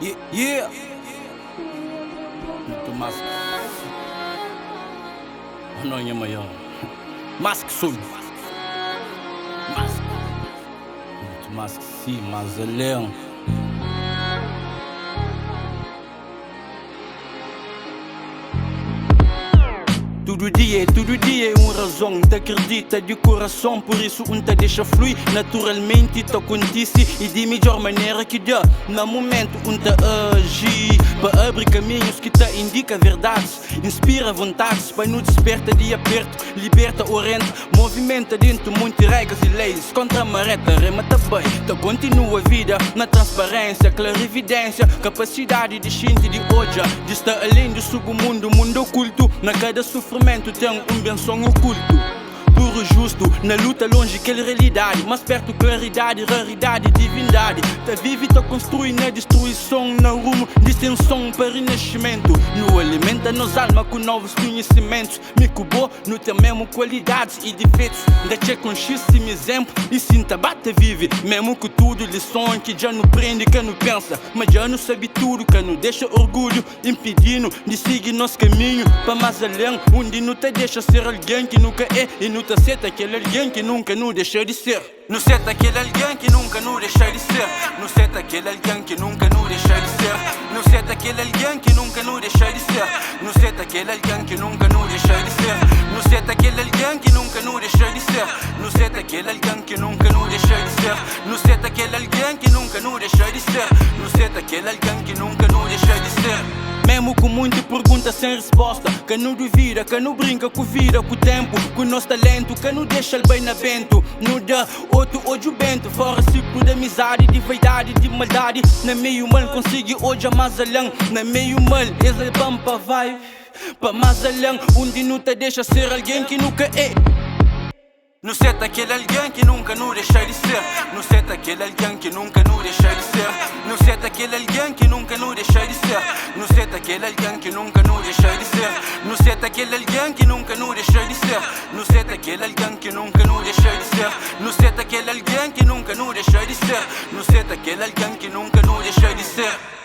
Yeah. Muito mais. Não é maior. Mais que sou. Muito mais que sim, mas é leão. Todo dia é uma razão. Te acredita de coração, por isso te deixa fluir naturalmente. Te acontece e de melhor maneira que dá. No momento te age para abrir caminhos que te indica verdades. Inspira vontades, para nos desperta de aperto. Liberta o rente, movimenta dentro muitas regras e leis. Contra a mareta, remata bem. Te continua a vida na transparência, clarividência, capacidade de gente de hoje. De estar além do submundo, mundo oculto. Na cada sofrimento tem benção oculto. Puro justo, na luta longe aquela realidade, mas perto claridade, raridade, divindade. Tá vive, tá construi na destruição, na rumo de extensão para renascimento. No alimenta nos alma com novos conhecimentos. Me cubou, não tem mesmo qualidades e defeitos. Da te consciência exemplo e sinta bate vive. Mesmo com tudo lições que já não prende, que não pensa, mas já não sabe tudo, que não deixa orgulho impedindo de seguir nosso caminho para mais além, onde não te deixa ser alguém que nunca é e não te aceita aquele alguém que nunca não deixa de ser. Não aceita aquele alguém que nunca não deixa de ser. Não aceita aquele alguém que nunca não deixa de ser. Não aceita aquele alguém que nunca não deixa de ser. Não aceita aquele alguém que nunca não deixa de ser. Não aceita aquele alguém que nunca não deixa de ser. Não aceita aquele alguém que nunca não deixa de ser. Não aceita aquele alguém que nunca não deixa de ser. Não aceita aquele alguém que nunca não deixa de ser. Mesmo com muita pergunta sem resposta, que não duvida, que não brinca com vida, com o tempo, com o nosso talento, que não deixa ele bem na vento. Não dá outro ódio bento, fora ciclo de amizade, de vaidade, de maldade. Na meio mal consigo hoje a mais além. Na meio mal, esse é pampa vai para mais além, onde não te deixa ser alguém que nunca é. Não aceita aquele alguém que nunca não deixa de ser. Não aceita aquele alguém que nunca não deixa de ser. Não aceita aquele alguém que nunca não deixa de ser. Não aceita aquele alguém que nunca não deixa de ser. Não aceita aquele alguém que nunca não deixa de ser. Não aceita aquele alguém que nunca não deixa de ser. Não aceita aquele alguém que nunca não deixa de ser. Não aceita aquele alguém que nunca não deixa de ser.